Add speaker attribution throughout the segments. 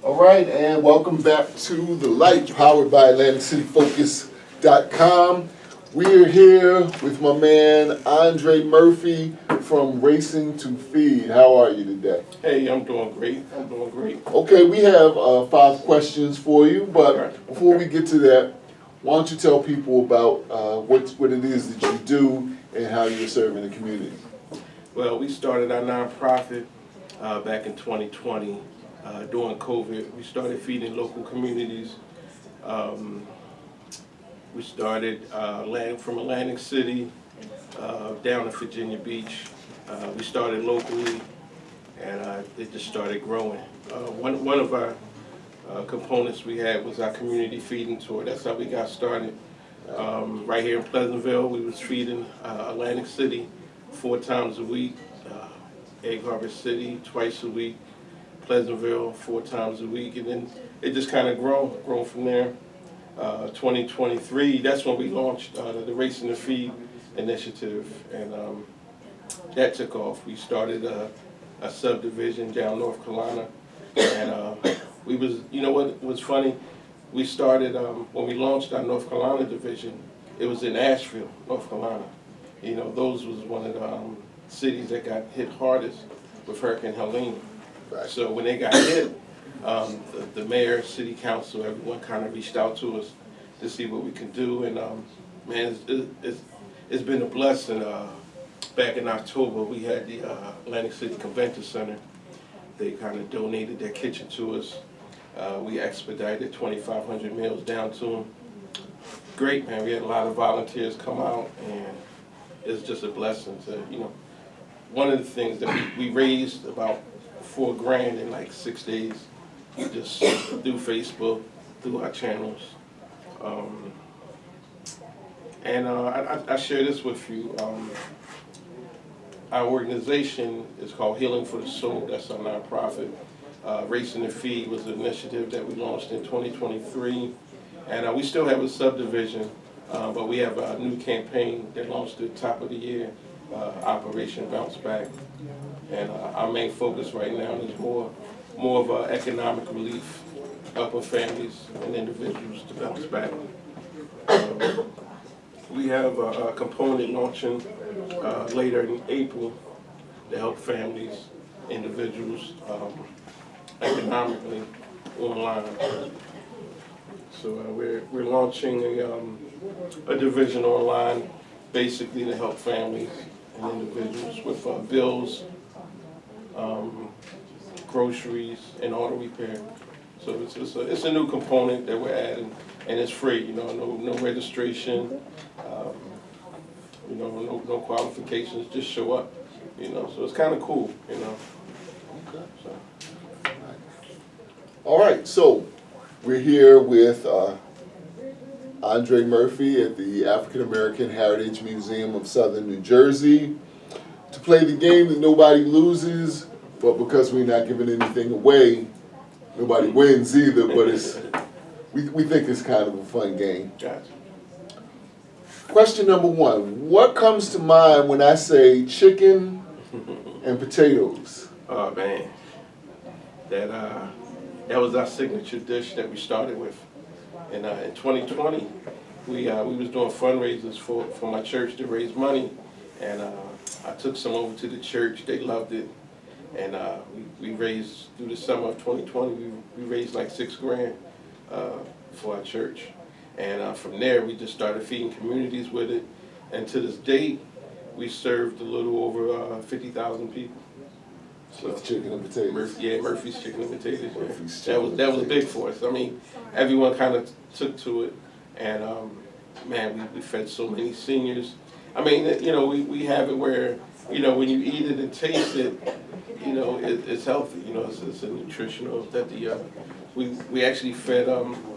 Speaker 1: All right, and welcome back to The Light, powered by AtlanticCityFocus.com. We're here with my man Andre Murphy from Racing to Feed. How are you today?
Speaker 2: Hey, I'm doing great. I'm doing great.
Speaker 1: Okay, we have 5 questions for you, but before we get to that, why don't you tell people about what it is that you do and how you're serving the community?
Speaker 2: Well, we started our nonprofit back in 2020 during COVID. We started feeding local communities. We started from Atlantic City down to Virginia Beach. We started locally, and it just started growing. One of our components we had was our community feeding tour. That's how we got started. Right here in Pleasantville, we was feeding Atlantic City 4 times a week, Egg Harbor City twice a week, Pleasantville 4 times a week, and then it just kind of grown from there. 2023, that's when we launched the Racing to Feed initiative, and that took off. We started a subdivision down North Carolina, and we was, you know what was funny? We started, when we launched our North Carolina division, it was in Asheville, North Carolina. You know, those was one of the cities that got hit hardest with Hurricane Helene.
Speaker 1: Right.
Speaker 2: So when they got hit, the mayor, city council, everyone kind of reached out to us to see what we can do, and man, it's been a blessing. Back in October, we had the Atlantic City Convention Center. They kind of donated their kitchen to us. We expedited 2,500 meals down to them. Great, man. We had a lot of volunteers come out, and it's just a blessing to, you know. One of the things that we raised about $4,000 in like 6 days, just through Facebook, through our channels. And I share this with you. Our organization is called Healing for the Soul. That's our nonprofit. Racing to Feed was an initiative that we launched in 2023. And we still have a subdivision, but we have a new campaign that launched at the top of the year, Operation Bounce Back. And our main focus right now is more of economic relief, helping families and individuals to bounce back. We have a component launching later in April to help families, individuals economically online. So we're launching a division online, basically to help families and individuals with bills, groceries, and auto repair. So it's a new component that we're adding, and it's free. You know, no registration, you know, no qualifications. Just show up. You know, so it's kind of cool. You know.
Speaker 1: Okay. So. All right, so we're here with Andre Murphy at the African American Heritage Museum of Southern New Jersey to play the game that nobody loses, but because we're not giving anything away, nobody wins either, but we think it's kind of a fun game.
Speaker 2: Gotcha.
Speaker 1: Question number 1, what comes to mind when I say chicken and potatoes?
Speaker 2: Oh man, that was our signature dish that we started with. And in 2020, we was doing fundraisers for my church to raise money, and I took some over to the church. They loved it, and we raised through the summer of 2020. We raised like $6,000 for our church, and from there we just started feeding communities with it. And to this date, we served a little over 50,000 people. So,
Speaker 1: with chicken and potatoes.
Speaker 2: Murphy's Chicken and Potatoes. Yeah.
Speaker 1: Murphy's
Speaker 2: That was big for us. I mean, everyone kind of took to it, and man, we fed so many seniors. I mean, you know, we have it where, you know, when you eat it and taste it, you know, it's healthy. You know, it's a nutritional that we actually fed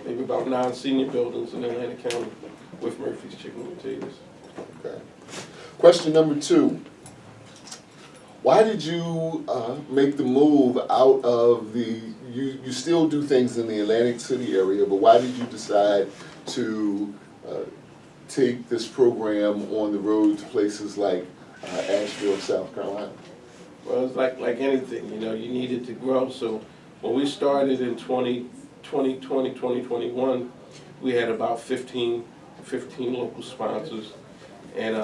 Speaker 2: maybe about 9 senior buildings in Atlantic County with Murphy's Chicken and Potatoes.
Speaker 1: Okay. Question number 2. Why did you make the move out of you still do things in the Atlantic City area, but why did you decide to take this program on the road to places like Asheville, South Carolina?
Speaker 2: Well, it's like anything, you know, you need it to grow. So when we started in 2021, we had about 15 local sponsors. And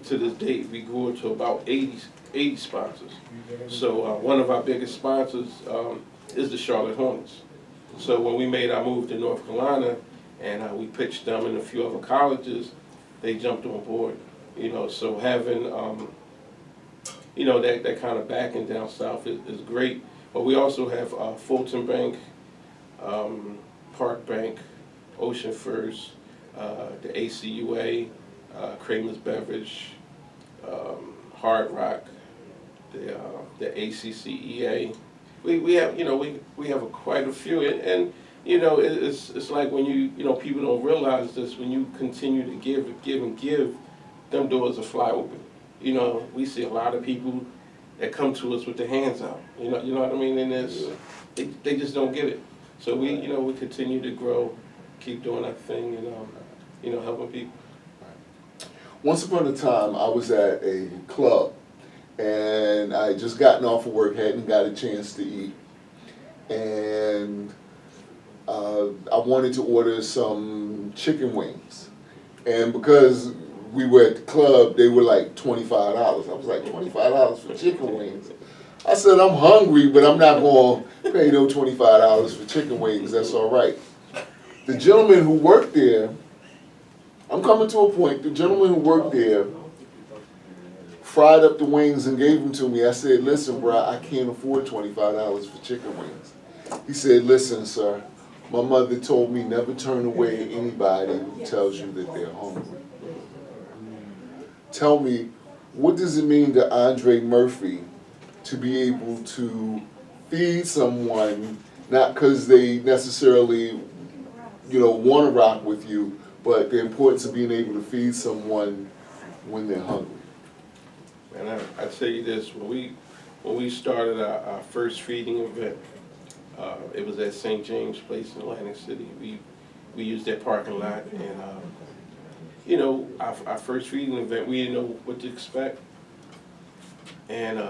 Speaker 2: to this date, we grew it to about 80 sponsors. So one of our biggest sponsors is the Charlotte Hornets. So when we made our move to North Carolina and we pitched them in a few other colleges, they jumped on board. So having that kind of backing down south is great. But we also have Fulton Bank, Park Bank, Ocean First, the ACUA, Kramer's Beverage, Hard Rock, the ACCEA. We have we have quite a few, and it's like when people don't realize this, when you continue to give, them doors will fly open. We see a lot of people that come to us with their hands out. You know what I mean? And they just don't get it. So we continue to grow, keep doing our thing, and helping people.
Speaker 1: Once upon a time, I was at a club, and I had just gotten off of work, hadn't got a chance to eat, and I wanted to order some chicken wings. And because we were at the club, they were like $25. I was like, $25 for chicken wings? I said, I'm hungry, but I'm not going to pay no $25 for chicken wings. That's all right. The gentleman who worked there, I'm coming to a point, the gentleman who worked there fried up the wings and gave them to me. I said, listen, bro, I can't afford $25 for chicken wings. He said, listen, sir, my mother told me never turn away anybody who tells you that they're hungry. Tell me, what does it mean to Andre Murphy to be able to feed someone, not because they necessarily, want to rock with you, but the importance of being able to feed someone when they're hungry?
Speaker 2: And I tell you this, when we started our first feeding event, it was at St. James Place in Atlantic City. We used that parking lot, and our first feeding event, we didn't know what to expect, and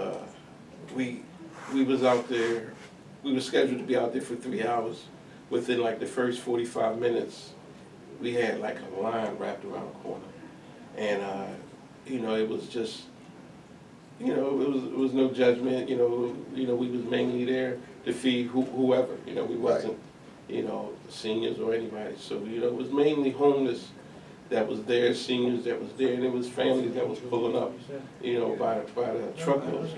Speaker 2: we was out there. We were scheduled to be out there for 3 hours. Within like the first 45 minutes, we had like a line wrapped around the corner, and it was just, it was no judgment. We was mainly there to feed whoever. We wasn't, seniors or anybody. So it was mainly homeless that was there, seniors that was there, and it was families that was pulling up, by the truckloads.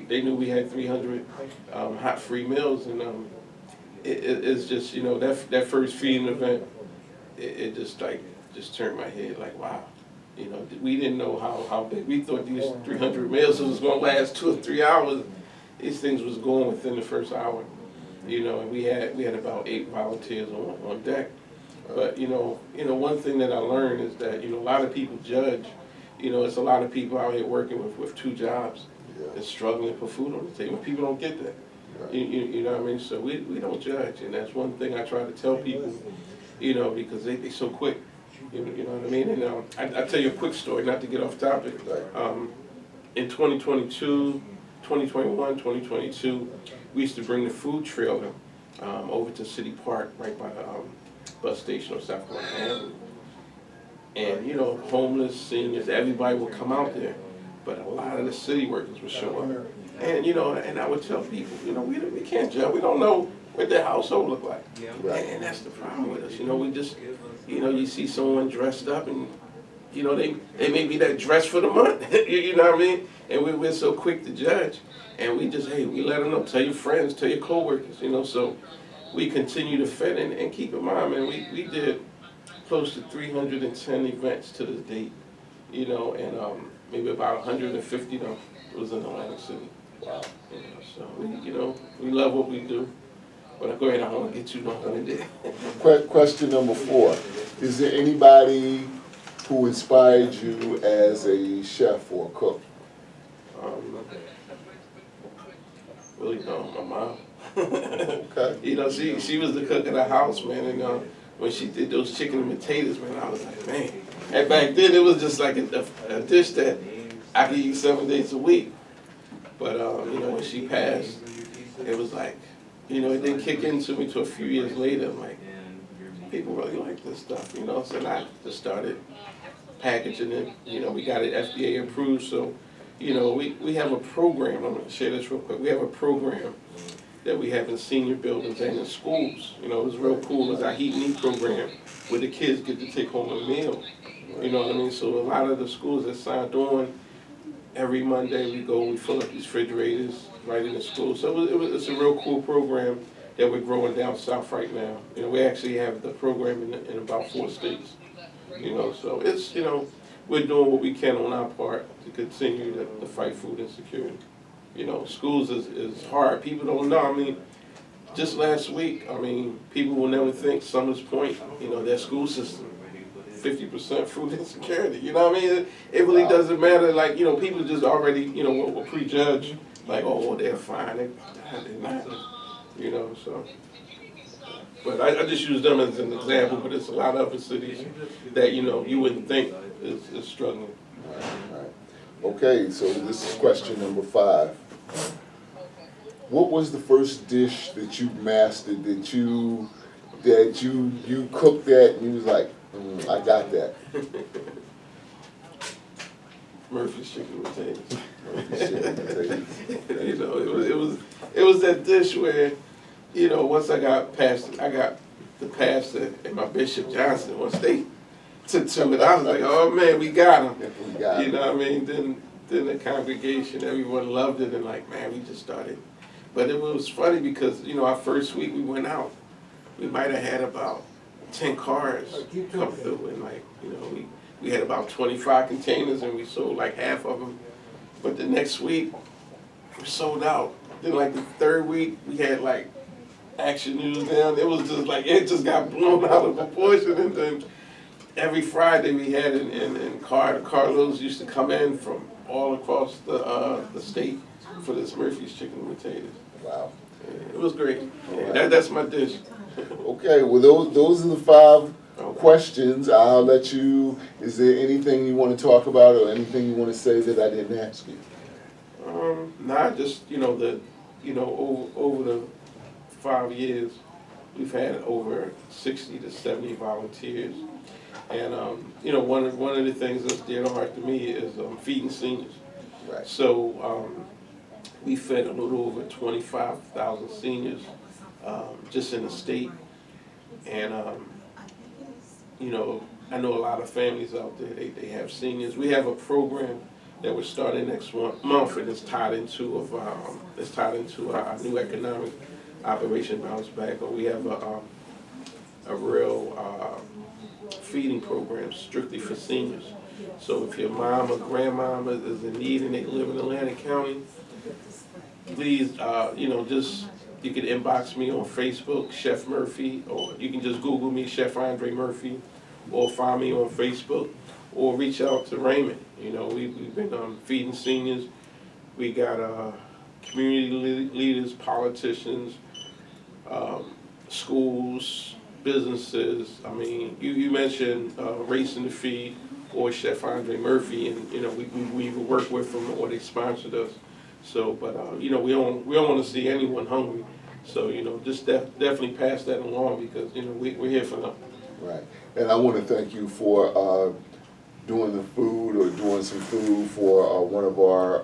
Speaker 2: They knew we had 300 hot free meals, and it's just that first feeding event, it just turned my head like, wow. We didn't know how big. We thought these 300 meals was going to last 2 or 3 hours. These things was going within the first hour. And we had about 8 volunteers on deck. But one thing that I learned is that a lot of people judge. It's a lot of people out here working with 2 jobs and struggling for food on the table. People don't get that. You know what I mean? So we don't judge, and that's one thing I try to tell people. Because they so quick. You know what I mean? And I'll tell you a quick story, not to get off topic. In 2021, 2022, we used to bring the food trailer over to City Park, right by the bus station on South Carolina Avenue. And homeless, seniors, everybody would come out there, but a lot of the city workers would show up. And and I would tell people, we can't judge. We don't know what their household look like. And that's the problem with us. We just, you see someone dressed up, and they may be that dress for the month. You know what I mean? And we're so quick to judge, and we just, we let them know. Tell your friends, tell your coworkers. So we continue to feed, and keep in mind, man, we did close to 310 events to this date. And maybe about 150 of them was in Atlantic City.
Speaker 1: Wow.
Speaker 2: So we love what we do. But go ahead, I don't want to get too long-winded.
Speaker 1: Question number 4. Is there anybody who inspired you as a chef or a cook?
Speaker 2: Really, my mom.
Speaker 1: Okay.
Speaker 2: She was the cook of the house, man. And when she did those chicken and potatoes, man, I was like, man. And back then, it was just like a dish that I could eat 7 days a week. But when she passed, it was like, you know, it didn't kick into me till a few years later. I'm like, people really like this stuff, you know, so I just started packaging it. You know, we got it FDA approved, so, you know, we have a program, I'm gonna share this real quick. We have a program that we have in senior buildings and in schools. You know, it's real cool. It's our Heat and Eat program where the kids get to take home a meal. You know what I mean? So a lot of the schools that signed on, every Monday we go, we fill up these refrigerators right in the school. So it's a real cool program that we're growing down south right now. You know, we actually have the program in about 4 states. You know, so it's, you know, we're doing what we can on our part to continue to fight food insecurity. You know, schools is hard. People don't know. I mean, just last week, I mean, people will never think Summers Point, you know, their school system, 50% food insecurity. You know what I mean? It really doesn't matter. Like, you know, people just already, you know, will prejudge, like, oh, they're fine. They're not. You know, so. But I just use them as an example, but there's a lot of other cities that, you know, you wouldn't think is struggling.
Speaker 1: All right. Okay, so this is question number 5. What was the first dish that you mastered that you cooked that and you was like, I got that?
Speaker 2: Murphy's chicken potatoes.
Speaker 1: Murphy's chicken potatoes.
Speaker 2: You know, it was that dish where, you know, once I got the pastor and my Bishop Johnson, once they took to it, I was like, oh man, we got him.
Speaker 1: We got
Speaker 2: you know what I mean? Then the congregation, everyone loved it, and like, man, we just started. But it was funny because, you know, our first week we went out, we might have had about 10 cars come through, and like, you know, we had about 25 containers and we sold like half of them. But the next week, we sold out. Then like the third week, we had like Action News down. It was just like, it just got blown out of proportion. And then every Friday we had in Carlos used to come in from all across the state for this Murphy's chicken and potatoes.
Speaker 1: Wow.
Speaker 2: It was great.
Speaker 1: Right.
Speaker 2: That's my dish.
Speaker 1: Okay, well those are the 5 questions. I'll let you, is there anything you want to talk about or anything you want to say that I didn't ask you?
Speaker 2: Nah, just, you know, over the 5 years, we've had over 60 to 70 volunteers. And, you know, one of the things that's dear to heart to me is feeding seniors.
Speaker 1: Right.
Speaker 2: So we fed a little over 25,000 seniors just in the state. And, you know, I know a lot of families out there, they have seniors. We have a program that we're starting next month, and it's tied into our new economic Operation Bounce Back. But we have a real feeding program strictly for seniors. So if your mom or grandmama is in need and they live in Atlantic County, please, you know, you can inbox me on Facebook, Chef Murphy, or you can just Google me, Chef Andre Murphy, or find me on Facebook, or reach out to Raymond. You know, we've been feeding seniors. We got community leaders, politicians, schools, businesses. I mean, you mentioned Racing to Feed or Chef Andre Murphy, and you know we work with them or they sponsored us. So, but you know we don't want to see anyone hungry. So you know, just definitely pass that along because you know we're here for them.
Speaker 1: Right, and I want to thank you for doing the food or doing some food for one of our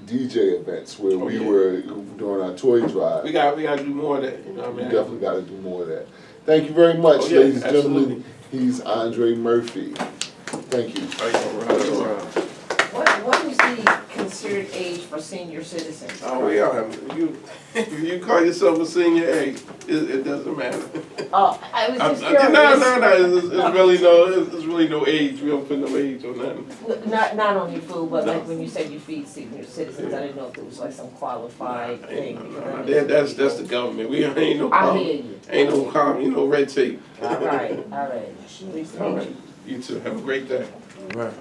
Speaker 1: DJ events where we were doing our toy drive.
Speaker 2: We got to do more of that. You know what I mean?
Speaker 1: We definitely got to do more of that. Thank you very much, ladies and gentlemen. He's Andre Murphy. Thank you.
Speaker 3: What is the considered age for senior citizens?
Speaker 2: Oh, we are. You call yourself a senior, hey, it doesn't matter.
Speaker 3: Oh, I was just curious.
Speaker 2: No. It's really no age. We don't put no age on that.
Speaker 3: Not on your food, but
Speaker 2: No.
Speaker 3: like when you said you feed senior citizens, I didn't know if it was like some qualified thing.
Speaker 2: No. That's the government. We ain't no
Speaker 3: I
Speaker 2: problem.
Speaker 3: hear you.
Speaker 2: Ain't no problem. No red tape.
Speaker 3: All right. Please, thank you.
Speaker 2: You too. Have a great day.
Speaker 4: Right.